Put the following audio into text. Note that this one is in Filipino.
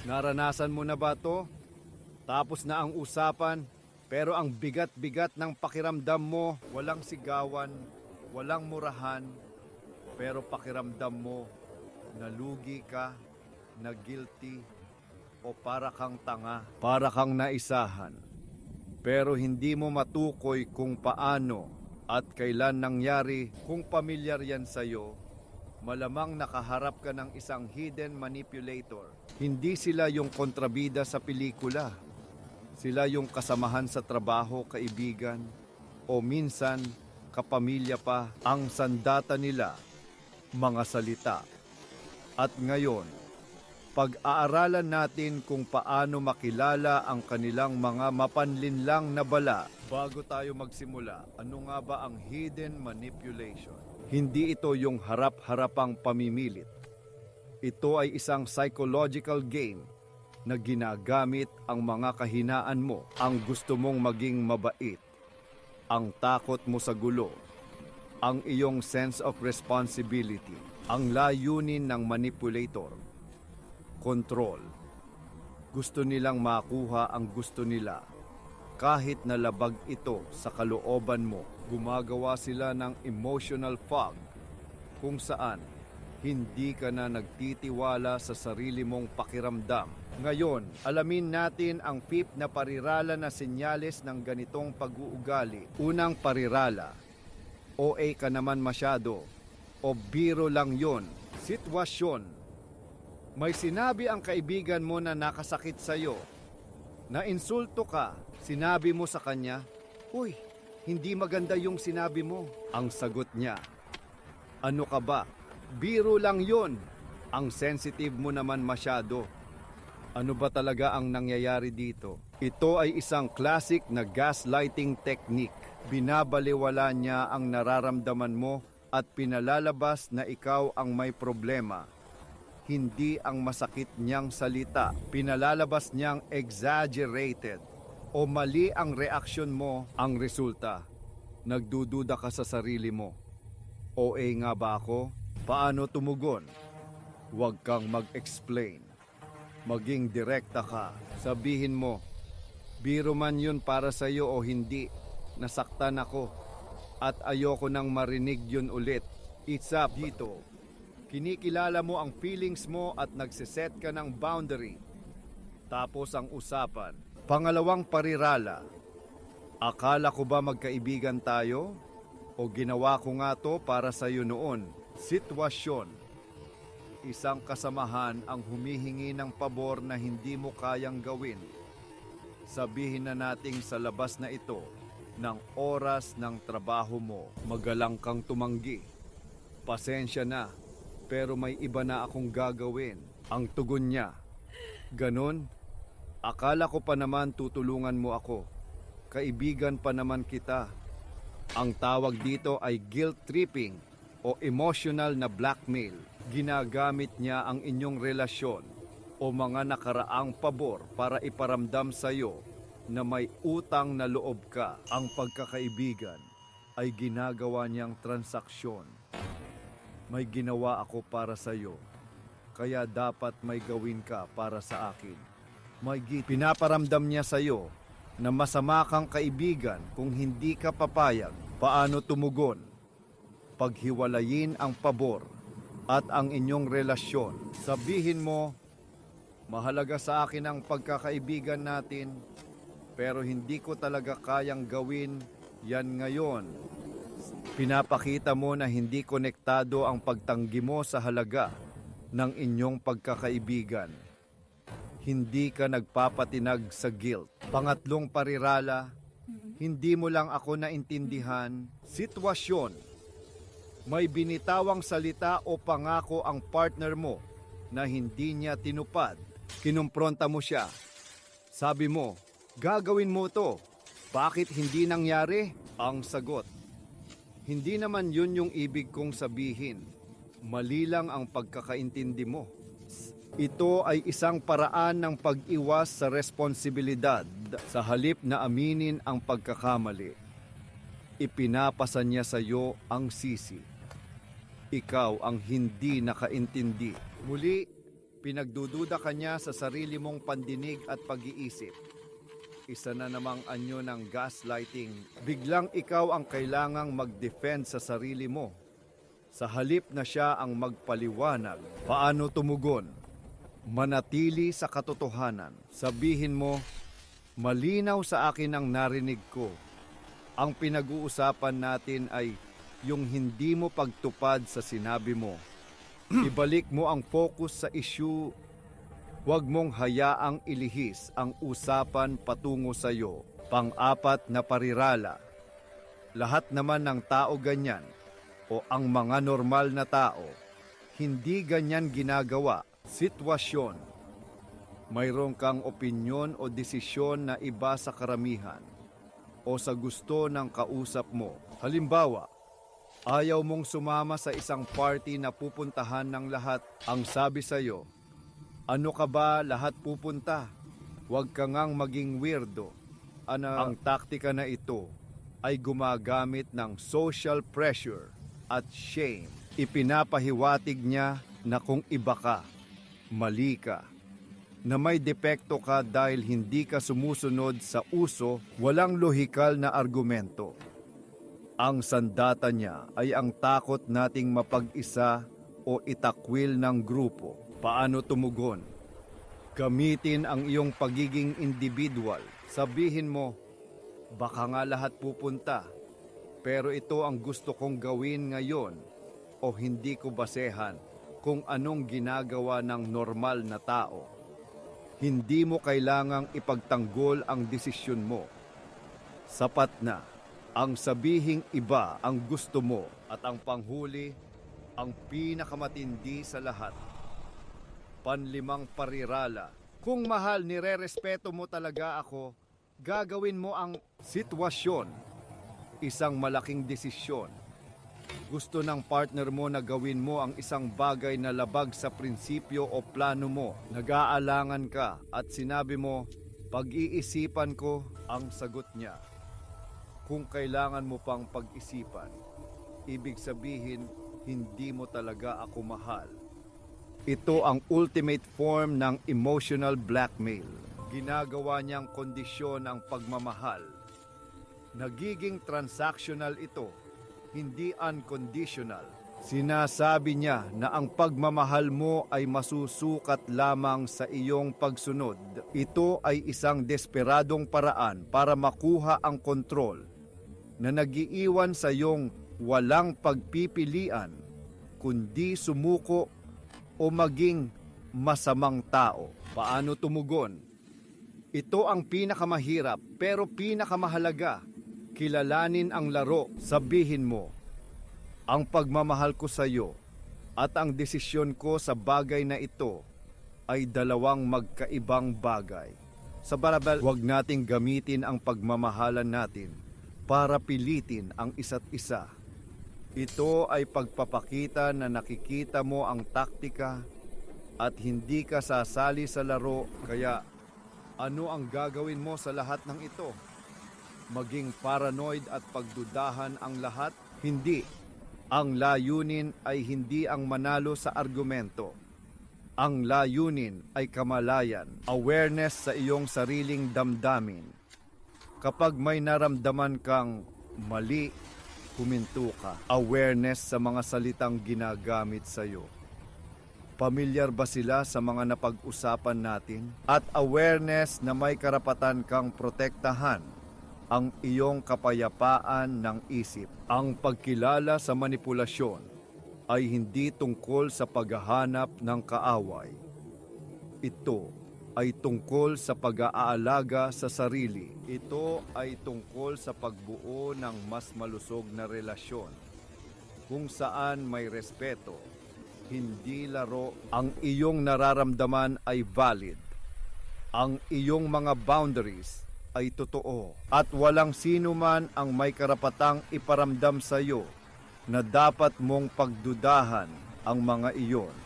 Naranasan mo na ba to? Tapos na ang usapan, pero ang bigat-bigat ng pakiramdam mo, walang sigawan, walang murahan, pero pakiramdam mo, nalugi ka, na guilty, o para kang tanga, para kang naisahan. Pero hindi mo matukoy kung paano at kailan nangyari. Kung pamilyar yan sa'yo, malamang nakaharap ka ng isang hidden manipulator. Hindi sila yung kontrabida sa pelikula. Sila yung kasamahan sa trabaho, kaibigan, o minsan kapamilya pa. Ang sandata nila, mga salita. At ngayon, pag-aaralan natin kung paano makilala ang kanilang mga mapanlinlang na bala. Bago tayo magsimula, ano nga ba ang hidden manipulation? Hindi ito yung harap-harapang pamimilit. Ito ay isang psychological game na ginagamit ang mga kahinaan mo, ang gusto mong maging mabait, ang takot mo sa gulo, ang iyong sense of responsibility, ang layunin ng manipulator. Control. Gusto nilang makuha ang gusto nila. Kahit nalabag ito sa kalooban mo, gumagawa sila ng emotional fog kung saan hindi ka na nagtitiwala sa sarili mong pakiramdam. Ngayon, alamin natin ang fifth na parirala na senyales ng ganitong pag-uugali. Unang parirala, OA ka naman masyado o biro lang yon. Sitwasyon. May sinabi ang kaibigan mo na nakasakit sa'yo. Nainsulto ka, sinabi mo sa kanya, "Uy, hindi maganda yung sinabi mo." Ang sagot niya, "Ano ka ba? Biro lang yon. Ang sensitive mo naman masyado." Ano ba talaga ang nangyayari dito? Ito ay isang classic na gaslighting technique. Binabaliwala niya ang nararamdaman mo at pinalalabas na ikaw ang may problema. Hindi ang masakit niyang salita. Pinalalabas niyang exaggerated o mali ang reaksyon mo. Ang resulta, nagdududa ka sa sarili mo. OA nga ba ako? Paano tumugon? Huwag kang mag-explain. Maging direkta ka. Sabihin mo, biro man yun para sa'yo o hindi, nasaktan ako at ayoko nang marinig yun ulit. It's up dito. Kinikilala mo ang feelings mo at nagsiset ka ng boundary. Tapos ang usapan. Pangalawang parirala. Akala ko ba magkaibigan tayo? O ginawa ko nga to para sa'yo noon? Sitwasyon. Isang kasamahan ang humihingi ng pabor na hindi mo kayang gawin. Sabihin na nating sa labas na ito, ng oras ng trabaho mo, magalang kang tumanggi. Pasensya na, pero may iba na akong gagawin. Ang tugon niya, "Ganon? Akala ko pa naman tutulungan mo ako. Kaibigan pa naman kita." Ang tawag dito ay guilt tripping o emotional na blackmail. Ginagamit niya ang inyong relasyon o mga nakaraang pabor para iparamdam sa iyo na may utang na loob ka. Ang pagkakaibigan ay ginagawa niyang transaksyon. May ginawa ako para sa iyo, kaya dapat may gawin ka para sa akin. Pinaparamdam niya sa iyo na masama kang kaibigan kung hindi ka papayag. Paano tumugon? Paghiwalayin ang pabor at ang inyong relasyon. Sabihin mo, "Mahalaga sa akin ang pagkakaibigan natin, pero hindi ko talaga kayang gawin yan ngayon." Pinapakita mo na hindi konektado ang pagtanggi mo sa halaga ng inyong pagkakaibigan. Hindi ka nagpapatinag sa guilt. Pangatlong parirala, hindi mo lang ako naintindihan. Sitwasyon. May binitawang salita o pangako ang partner mo na hindi niya tinupad. Kinumpronta mo siya. Sabi mo, "Gagawin mo to. Bakit hindi nangyari?" Ang sagot, "Hindi naman yun yung ibig kong sabihin. Mali lang ang pagkakaintindi mo." Ito ay isang paraan ng pag-iwas sa responsibilidad. Sa halip na aminin ang pagkakamali, ipinapasa niya sa iyo ang sisi. Ikaw ang hindi nakaintindi. Muli, Pinagdududa ka niya sa sarili mong pandinig at pag-iisip. Isa na namang anyo ng gaslighting. Biglang ikaw ang kailangang mag-defend sa sarili mo. Sa halip na siya ang magpaliwanag. Paano tumugon? Manatili sa katotohanan. Sabihin mo, malinaw sa akin ang narinig ko. Ang pinag-uusapan natin ay yung hindi mo pagtupad sa sinabi mo. Ibalik mo ang focus sa issue. Huwag mong hayaang ilihis ang usapan patungo sa iyo. Pang-apat na parirala. Lahat naman ng tao ganyan o ang mga normal na tao, hindi ganyan ginagawa. Sitwasyon. Mayroon kang opinyon o desisyon na iba sa karamihan o sa gusto ng kausap mo. Halimbawa, ayaw mong sumama sa isang party na pupuntahan ng lahat. Ang sabi sa'yo, ano ka ba, lahat pupunta? Huwag ka ngang maging weirdo. Ang taktika na ito ay gumagamit ng social pressure at shame. Ipinapahiwatig niya na kung iba ka, mali ka, na may depekto ka dahil hindi ka sumusunod sa uso, walang lohikal na argumento. Ang sandata niya ay ang takot nating mapag-isa o itakwil ng grupo. Paano tumugon? Gamitin ang iyong pagiging individual. Sabihin mo, baka nga lahat pupunta, pero ito ang gusto kong gawin ngayon o hindi ko basehan kung anong ginagawa ng normal na tao. Hindi mo kailangang ipagtanggol ang desisyon mo. Sapat na ang sabihing iba ang gusto mo at ang panghuli, ang pinakamatindi sa lahat. Panlimang parirala. Kung mahal, nire-respeto mo talaga ako, gagawin mo ang sitwasyon. Isang malaking desisyon. Gusto ng partner mo na gawin mo ang isang bagay na labag sa prinsipyo o plano mo. Nag-aalangan ka at sinabi mo, pag-iisipan ko. Ang sagot niya, kung kailangan mo pang pag-isipan, ibig sabihin, hindi mo talaga ako mahal. Ito ang ultimate form ng emotional blackmail. Ginagawa niyang kondisyon ang pagmamahal. Nagiging transactional ito, hindi unconditional. Sinasabi niya na ang pagmamahal mo ay masusukat lamang sa iyong pagsunod. Ito ay isang desperadong paraan para makuha ang kontrol na nagiiwan sa iyong walang pagpipilian, kundi sumuko o maging masamang tao. Paano tumugon? Ito ang pinakamahirap pero pinakamahalaga. Kilalanin ang laro. Sabihin mo, ang pagmamahal ko sa iyo at ang desisyon ko sa bagay na ito ay dalawang magkaibang bagay. Sa barabal, huwag nating gamitin ang pagmamahalan natin para pilitin ang isa't isa. Ito ay pagpapakita na nakikita mo ang taktika at hindi ka sasali sa laro. Kaya ano ang gagawin mo sa lahat ng ito? Maging paranoid at pagdudahan ang lahat? Hindi. Ang layunin ay hindi ang manalo sa argumento. Ang layunin ay kamalayan, awareness sa iyong sariling damdamin. Kapag may naramdaman kang mali, huminto ka. Awareness sa mga salitang ginagamit sa iyo. Pamilyar ba sila sa mga napag-usapan natin? At awareness na may karapatan kang protektahan ang iyong kapayapaan ng isip. Ang pagkilala sa manipulasyon ay hindi tungkol sa paghahanap ng kaaway. Ito ay tungkol sa pag-aalaga sa sarili. Ito ay tungkol sa pagbuo ng mas malusog na relasyon, kung saan may respeto, hindi laro. Ang iyong nararamdaman ay valid. Ang iyong mga boundaries ay totoo. At walang sino man ang may karapatang iparamdam sa iyo na dapat mong pagdudahan ang mga iyon.